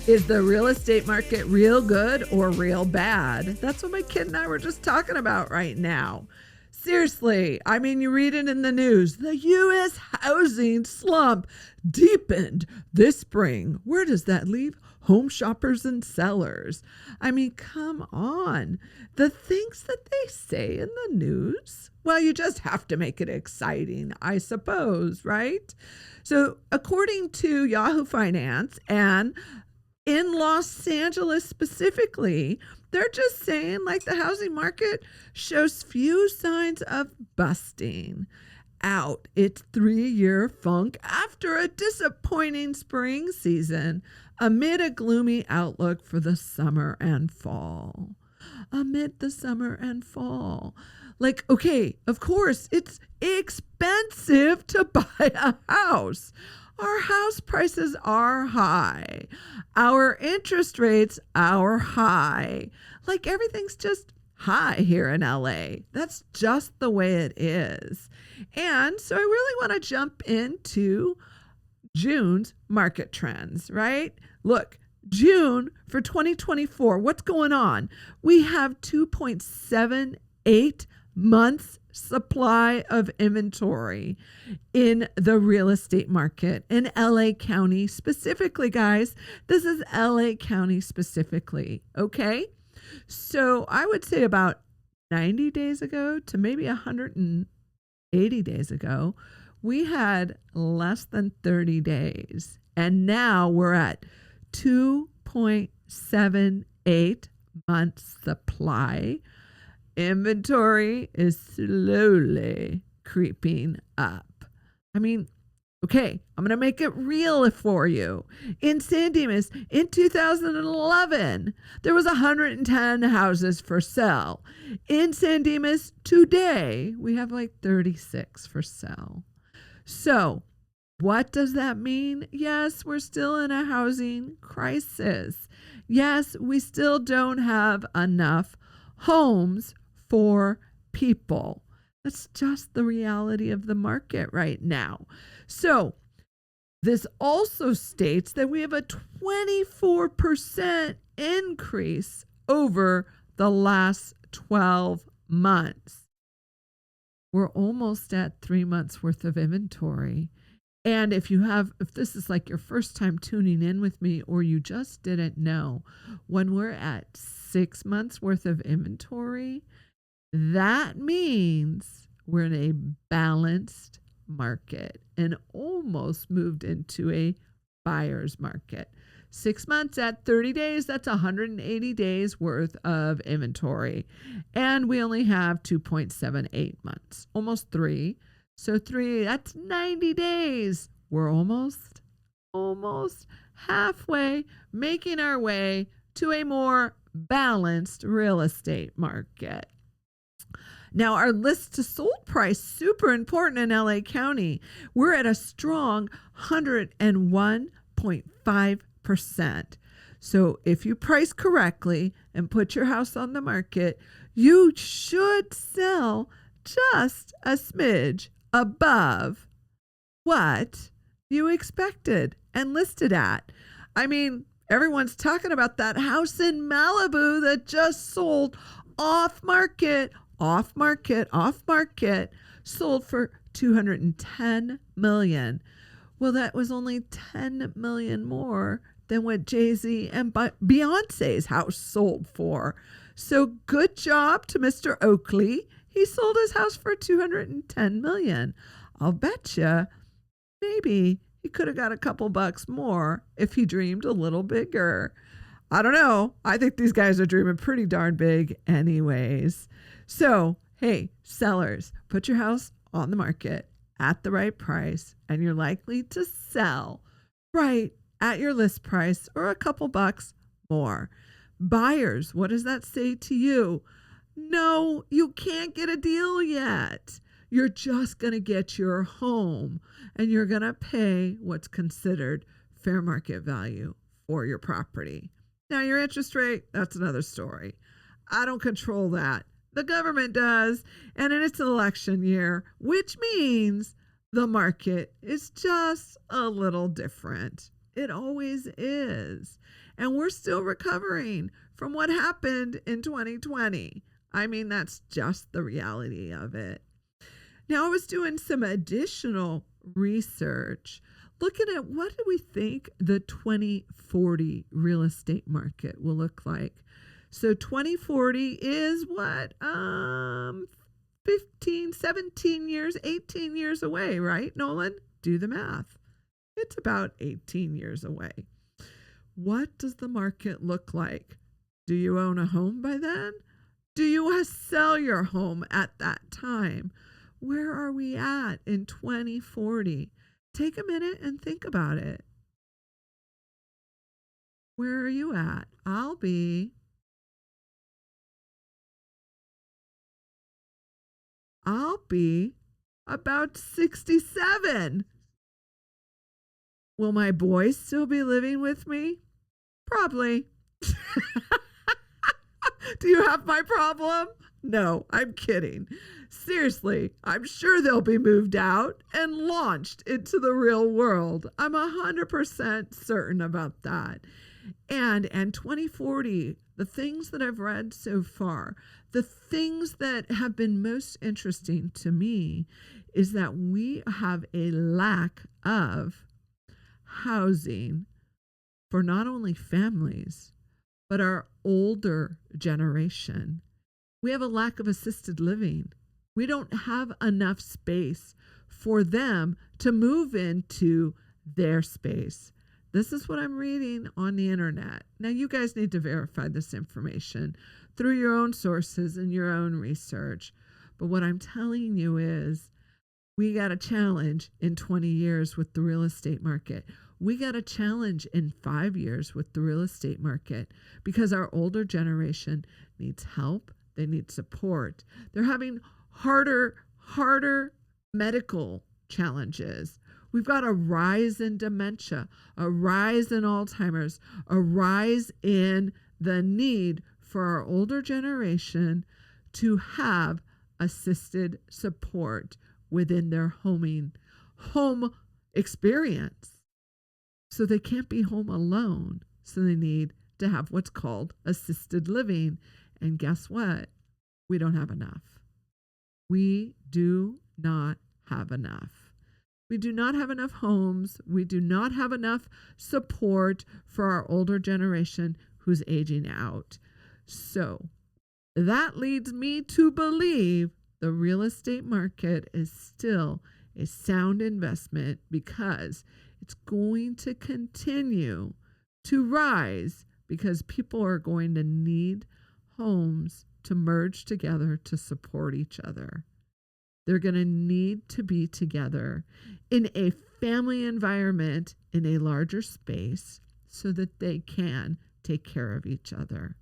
Is the real estate market real good or real bad? That's what my kid and I were just talking about right now. Seriously, I mean, you read it in the news. The U.S. housing slump deepened this spring. Where does that leave home shoppers and sellers? I mean, come on. The things that they say in the news, well, you just have to make it exciting, I suppose, right? So according to Yahoo Finance and in Los Angeles specifically, they're just saying like the housing market shows few signs of busting out its 3-year funk after a disappointing spring season amid a gloomy outlook for the summer and fall. Amid the summer and fall. Like, okay, of course, it's expensive to buy a house. Our house prices are high. Our interest rates are high. Like everything's just high here in LA. That's just the way it is. And so I really want to jump into June's market trends, right? Look, June for 2024, what's going on? We have 2.78 months supply of inventory in the real estate market in LA County specifically, guys. This is LA County specifically, okay? So I would say about 90 days ago to maybe 180 days ago, we had less than 30 days. And now we're at 2.78 months supply. Inventory is slowly creeping up. I mean, okay, I'm going to make it real for you. In San Dimas, in 2011, there was 110 houses for sale. In San Dimas today, we have like 36 for sale. So what does that mean? Yes, we're still in a housing crisis. Yes, we still don't have enough homes for people. That's just the reality of the market right now. So this also states that we have a 24% increase over the last 12 months. We're almost at 3 months worth of inventory. And if this is like your first time tuning in with me, or you just didn't know, when we're at 6 months worth of inventory, that means we're in a balanced market and almost moved into a buyer's market. 6 months at 30 days, that's 180 days worth of inventory. And we only have 2.78 months, almost 3. So 3, that's 90 days. We're almost halfway, making our way to a more balanced real estate market. Now, our list to sold price, super important in LA County. We're at a strong 101.5%. So if you price correctly and put your house on the market, you should sell just a smidge above what you expected and listed at. I mean, everyone's talking about that house in Malibu that just sold off market, sold for $210 million. Well, that was only $10 million more than what Jay-Z and Beyonce's house sold for. So good job to Mr. Oakley. He sold his house for $210 million. I'll bet you maybe he could have got a couple bucks more if he dreamed a little bigger. I don't know. I think these guys are dreaming pretty darn big anyways. So, hey, sellers, put your house on the market at the right price, and you're likely to sell right at your list price or a couple bucks more. Buyers, what does that say to you? No, you can't get a deal yet. You're just going to get your home, and you're going to pay what's considered fair market value for your property. Now, your interest rate, that's another story. I don't control that. The government does, and it's an election year, which means the market is just a little different. It always is. And we're still recovering from what happened in 2020. I mean, that's just the reality of it. Now, I was doing some additional research looking at what do we think the 2040 real estate market will look like. So 2040 is what? 15, 17 years, 18 years away, right, Nolan? Do the math. It's about 18 years away. What does the market look like? Do you own a home by then? Do you sell your home at that time? Where are we at in 2040? Take a minute and think about it. Where are you at? I'll be about 67. Will my boys still be living with me? Probably. Do you have my problem? No, I'm kidding. Seriously, I'm sure they'll be moved out and launched into the real world. I'm 100% certain about that. And 2040, the things that I've read so far, the things that have been most interesting to me is that we have a lack of housing for not only families, but our older generation. We have a lack of assisted living. We don't have enough space for them to move into their space. This is what I'm reading on the internet. Now, you guys need to verify this information through your own sources and your own research. But what I'm telling you is we got a challenge in 20 years with the real estate market. We got a challenge in 5 years with the real estate market because our older generation needs help. They need support. They're having harder medical challenges. We've got a rise in dementia, a rise in Alzheimer's, a rise in the need for our older generation to have assisted support within their home experience. So they can't be home alone. So they need to have what's called assisted living. And guess what? We don't have enough. We do not have enough. We do not have enough homes. We do not have enough support for our older generation who's aging out. So that leads me to believe the real estate market is still a sound investment because it's going to continue to rise because people are going to need homes to merge together to support each other. They're going to need to be together in a family environment in a larger space so that they can take care of each other.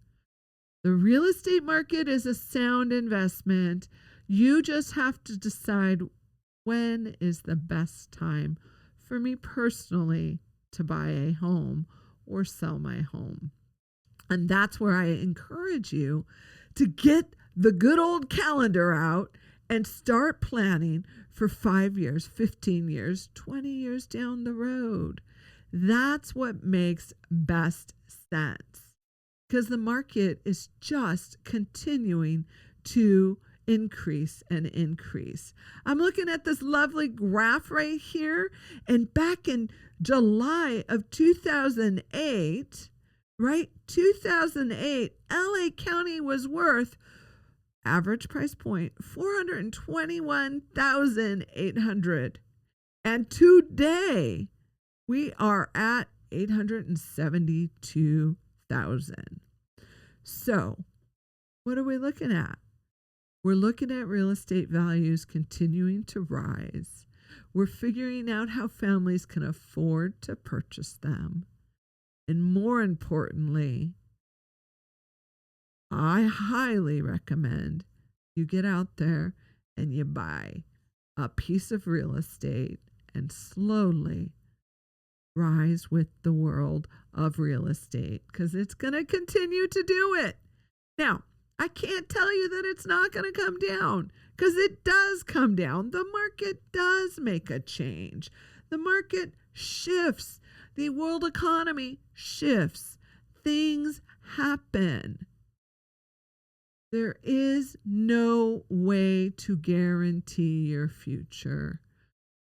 The real estate market is a sound investment. You just have to decide when is the best time for me personally to buy a home or sell my home. And that's where I encourage you to get the good old calendar out and start planning for 5 years, 15 years, 20 years down the road. That's what makes best sense because the market is just continuing to increase and increase. I'm looking at this lovely graph right here, and back in July of 2008, right? 2008, LA County was worth average price point $421,800. And today we are at $872,000. So, what are we looking at? We're looking at real estate values continuing to rise. We're figuring out how families can afford to purchase them. And more importantly, I highly recommend you get out there and you buy a piece of real estate and slowly rise with the world of real estate because it's going to continue to do it. Now, I can't tell you that it's not going to come down because it does come down. The market does make a change. The market shifts. The world economy shifts. Things happen. There is no way to guarantee your future.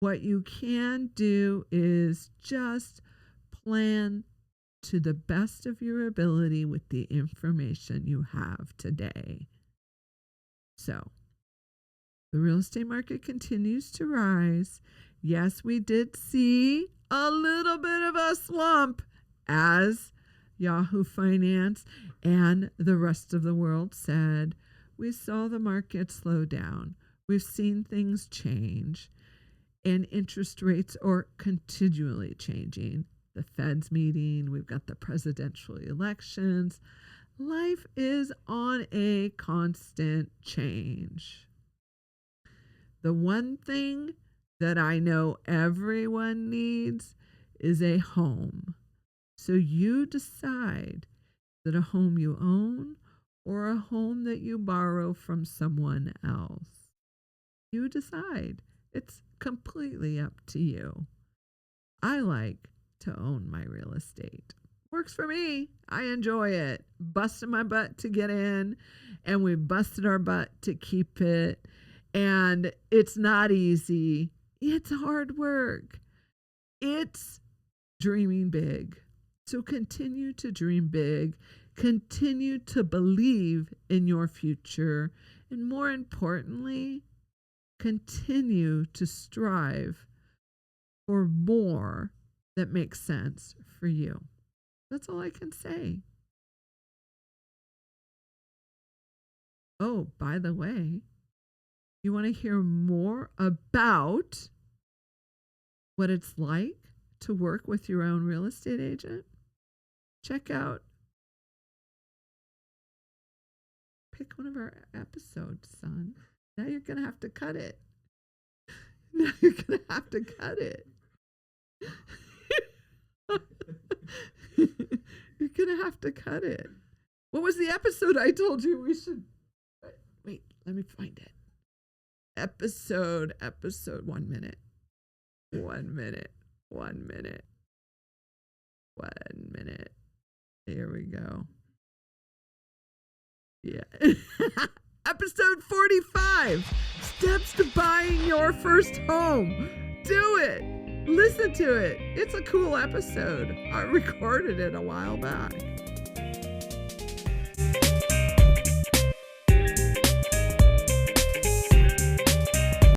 What you can do is just plan to the best of your ability with the information you have today. So, the real estate market continues to rise. Yes, we did see a little bit of a slump as Yahoo Finance and the rest of the world said. We saw the market slow down. We've seen things change, and interest rates are continually changing. The Fed's meeting, we've got the presidential elections. Life is on a constant change. The one thing that I know everyone needs is a home. So you decide that a home you own or a home that you borrow from someone else. You decide. It's completely up to you. I like to own my real estate. Works for me. I enjoy it. Busted my butt to get in, and we busted our butt to keep it. And it's not easy. It's hard work. It's dreaming big. So continue to dream big. Continue to believe in your future. And more importantly, continue to strive for more that makes sense for you. That's all I can say. Oh, by the way, you want to hear more about what it's like to work with your own real estate agent? Check out, pick one of our episodes, son. Now you're going to have to cut it. Now you're going to have to cut it. You're going to have to cut it. What was the episode I told you we should... Wait, let me find it. Episode, 1 minute. 1 minute. 1 minute. 1 minute. Here we go. Yeah. Episode 45. Steps to buying your first home. Do it. Listen to it. It's a cool episode. I recorded it a while back.